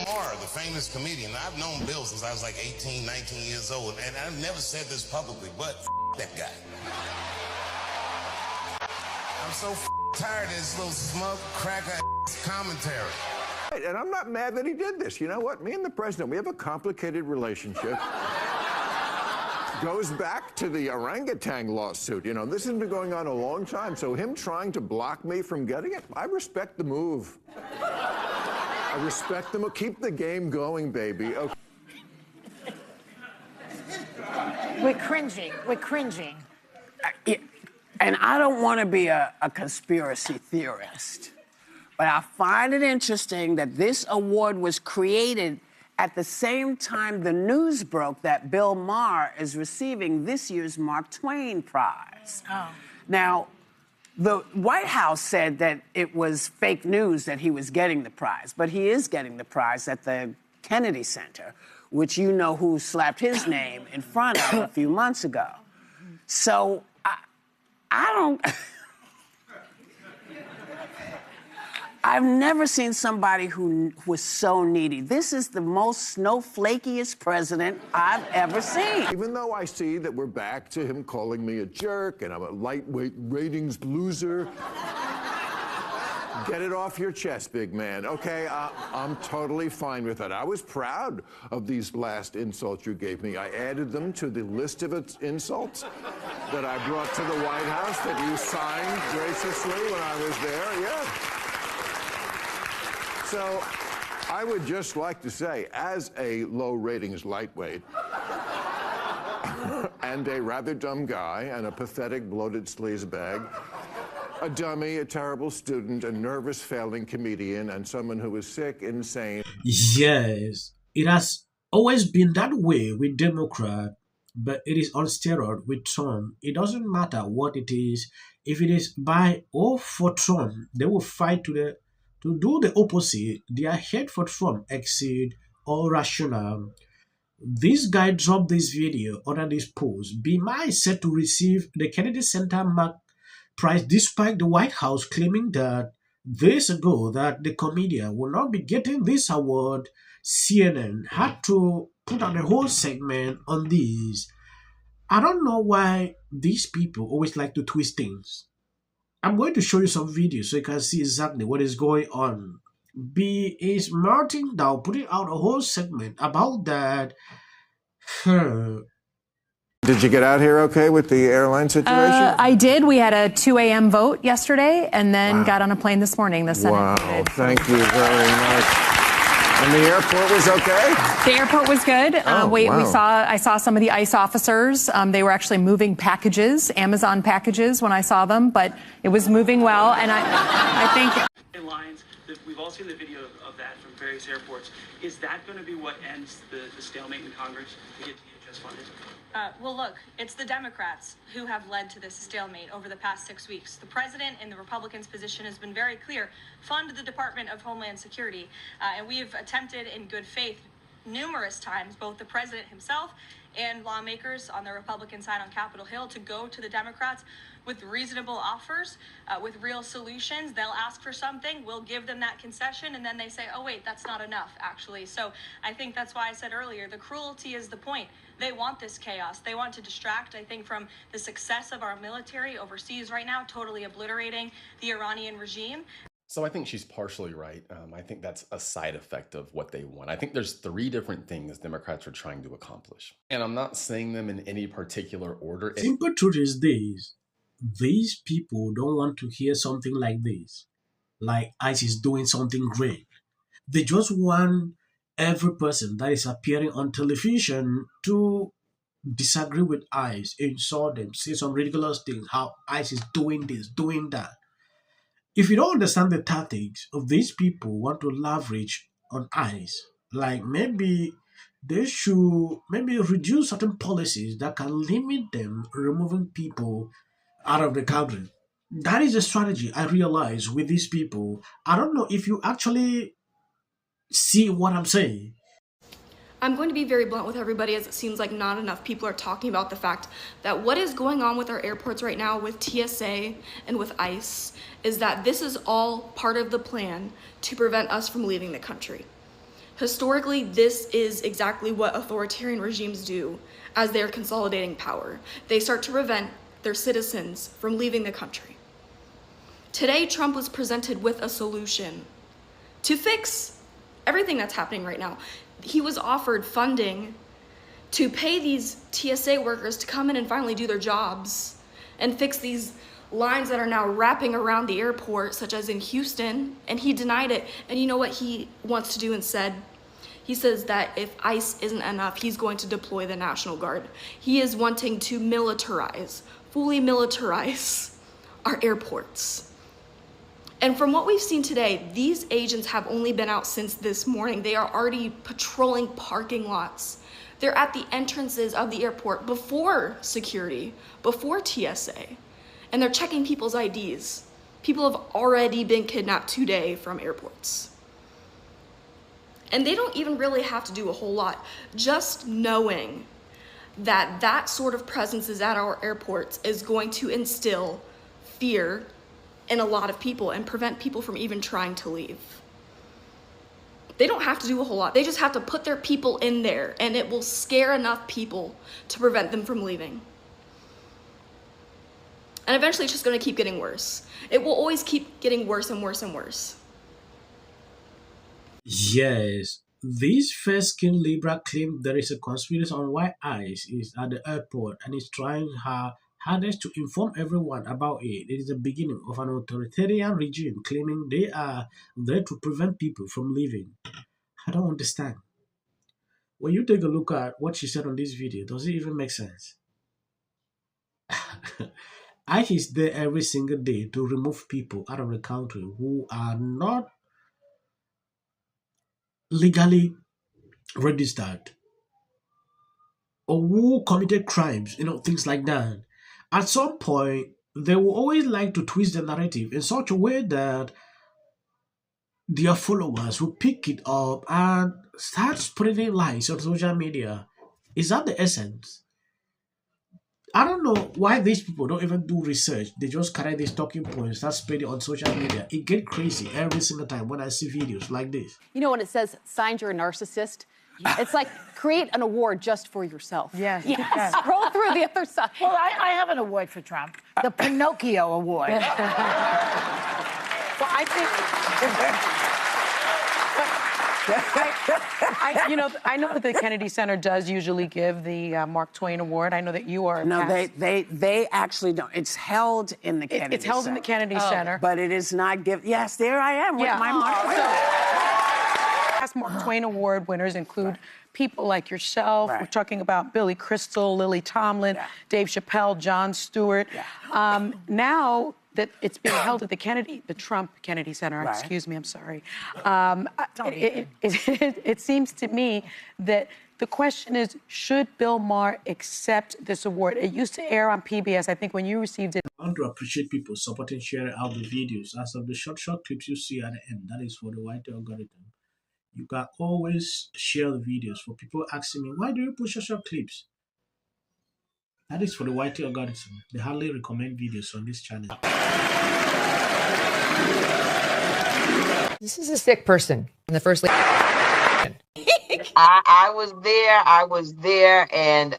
Maher, the famous comedian. I've known Bill since I was like 18, 19 years old, and I've never said this publicly, but that guy. I'm so tired of this little smug cracker commentary. And I'm not mad that he did this. You know what? Me and the president, we have a complicated relationship. Goes back to the orangutan lawsuit. You know, this has been going on a long time, so him trying to block me from getting it, I respect the move. I respect them. Keep the game going, baby. Okay. We're cringing. We're cringing. And I don't want to be a conspiracy theorist, but I find it interesting that this award was created at the same time the news broke that Bill Maher is receiving this year's Mark Twain Prize. Oh. Now, the White House said that it was fake news that he was getting the prize, but he is getting the prize at the Kennedy Center, which you know who slapped his name in front of a few months ago. So I don't... I've never seen somebody who was so needy. This is the most snowflakiest president I've ever seen. Even though I see that we're back to him calling me a jerk and I'm a lightweight ratings loser, get it off your chest, big man. Okay, I'm totally fine with that. I was proud of these last insults you gave me. I added them to the list of insults that I brought to the White House that you signed graciously when I was there. Yeah. So I would just like to say, as a low ratings lightweight and a rather dumb guy and a pathetic bloated sleazebag, a dummy, a terrible student, a nervous failing comedian, and someone who is sick, insane. Yes, it has always been that way with Democrat, but it is on steroid with Trump. It doesn't matter what it is. If it is by or for Trump, they will fight to do the opposite. Their hate for Trump exceed all rationale. This guy dropped this video under this post. Be my set to receive the Kennedy Center Mark Prize despite the White House claiming that days ago that the comedian will not be getting this award. CNN had to put out a whole segment on this. I don't know why these people always like to twist things. I'm going to show you some videos so you can see exactly what is going on. B is melting down, putting out a whole segment about that. Did you get out here okay with the airline situation? I did. We had a 2 a.m. vote yesterday and then got on a plane this morning. The Senate voted. Thank you very much. And the airport was okay? The airport was good. Wow. I saw some of the ICE officers. They were actually moving packages, Amazon packages, when I saw them, but it was moving well. And I think in lines, we've all seen the video of that from various airports. Is that going to be what ends the stalemate in Congress to get DHS funded? Well, look, it's the Democrats who have led to this stalemate over the past 6 weeks. The president and the Republicans' position has been very clear. Fund the Department of Homeland Security. And we have attempted in good faith numerous times, both the president himself and lawmakers on the Republican side on Capitol Hill, to go to the Democrats with reasonable offers, with real solutions. They'll ask for something, we'll give them that concession, and then they say, oh, wait, that's not enough, actually. So I think that's why I said earlier, the cruelty is the point. They want this chaos. They want to distract, I think, from the success of our military overseas right now, totally obliterating the Iranian regime. So I think she's partially right. I think that's a side effect of what they want. I think there's 3 different things Democrats are trying to accomplish. And I'm not saying them in any particular order. Simple truth is this. These people don't want to hear something like this. Like ICE is doing something great. They just want every person that is appearing on television to disagree with ICE, insult them, say some ridiculous things, how ICE is doing this, doing that. If you don't understand the tactics of these people want to leverage on ICE, like maybe they should reduce certain policies that can limit them removing people out of the country. That is a strategy I realize with these people. I don't know if you actually see what I'm saying. I'm going to be very blunt with everybody, as it seems like not enough people are talking about the fact that what is going on with our airports right now with TSA and with ICE is that this is all part of the plan to prevent us from leaving the country. Historically, this is exactly what authoritarian regimes do as they're consolidating power. They start to prevent their citizens from leaving the country. Today, Trump was presented with a solution to fix everything that's happening right now. He was offered funding to pay these TSA workers to come in and finally do their jobs and fix these lines that are now wrapping around the airport, such as in Houston, and he denied it. And you know what he wants to do instead? He says that if ICE isn't enough, he's going to deploy the National Guard. He is wanting to militarize, fully militarize our airports. And from what we've seen today, these agents have only been out since this morning. They are already patrolling parking lots. They're at the entrances of the airport before security, before TSA. And they're checking people's IDs. People have already been kidnapped today from airports. And they don't even really have to do a whole lot. Just knowing that that sort of presence is at our airports is going to instill fear in a lot of people and prevent people from even trying to leave. They don't have to do a whole lot. They just have to put their people in there, and it will scare enough people to prevent them from leaving. And eventually it's just going to keep getting worse. It will always keep getting worse and worse and worse. Yes, this fair-skinned Libra claimed there is a conspiracy on why ICE is at the airport and is trying her hardest to inform everyone about it. It is the beginning of an authoritarian regime claiming they are there to prevent people from leaving. I don't understand. When you take a look at what she said on this video, does it even make sense? ICE is there every single day to remove people out of the country who are not legally registered or who committed crimes, things like that. At some point, they will always like to twist the narrative in such a way that their followers will pick it up and start spreading lies on social media. Is that the essence? I don't know why these people don't even do research. They just carry these talking points, start spreading on social media. It gets crazy every single time when I see videos like this. You know when it says, signed, you're a narcissist? It's like, create an award just for yourself. Yes. Yes. Scroll through the other side. Well, I have an award for Trump. The Pinocchio Award. Well, I think... I know that the Kennedy Center does usually give the Mark Twain Award. I know that you are. No, they actually don't. It's held in the Kennedy Center. It's held in the Kennedy Center. But it is not given. Yes, there I am with my Mark Twain. Past Mark Twain Award winners include people like yourself. We're talking about Billy Crystal, Lily Tomlin, Dave Chappelle, Jon Stewart. Now that it's being held at the Trump Kennedy Center, excuse me, I'm sorry. It seems to me that the question is, should Bill Maher accept this award? It used to air on PBS, I think, when you received it. I want to appreciate people supporting, sharing out the videos. As of the short clips you see at the end, that is for the white algorithm. You can always share the videos. For people asking me, why do you push short clips? That is for the white algorithm. They hardly recommend videos on this channel. This is a sick person in the first. I was there, and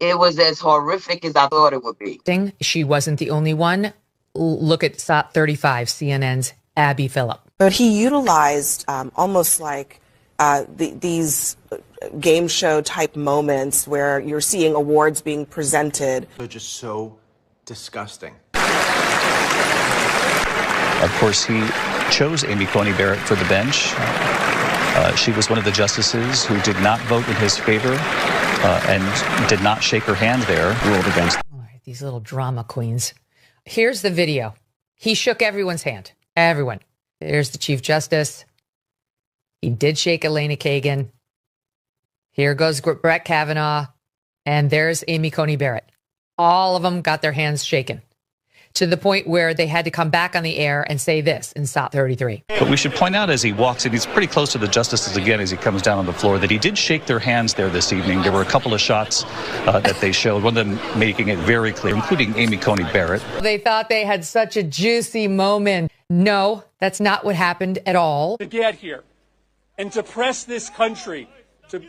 it was as horrific as I thought it would be. She wasn't the only one. Look at SOT 35, CNN's Abby Phillip. But he utilized almost like these game show type moments where you're seeing awards being presented. They're just so disgusting. Of course, he chose Amy Coney Barrett for the bench. She was one of the justices who did not vote in his favor and did not shake her hand there. Ruled against. All right, these little drama queens. Here's the video. He shook everyone's hand. Everyone. There's the Chief Justice. He did shake Elena Kagan. Here goes Brett Kavanaugh. And there's Amy Coney Barrett. All of them got their hands shaken to the point where they had to come back on the air and say this in SOT 33. But we should point out as he walks in, he's pretty close to the justices again as he comes down on the floor, that he did shake their hands there this evening. There were a couple of shots that they showed, one of them making it very clear, including Amy Coney Barrett. They thought they had such a juicy moment. No, that's not what happened at all. To get here, and to press this country to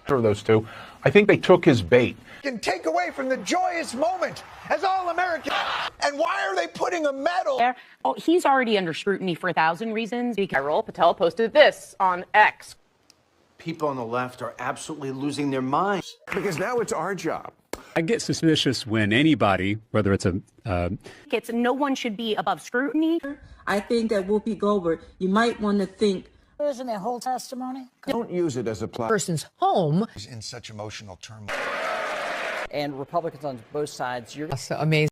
Or those two. I think they took his bait. Can take away from the joyous moment as all Americans. And why are they putting a medal? Oh, he's already under scrutiny for 1,000 reasons. Patel posted this on X. People on the left are absolutely losing their minds. Because now it's our job. I get suspicious when anybody, whether it's No one should be above scrutiny. I think that Whoopi Goldberg, you might want to think. Isn't their whole testimony? Don't use it as a person's home. In such emotional turmoil. And Republicans on both sides, you're so amazing.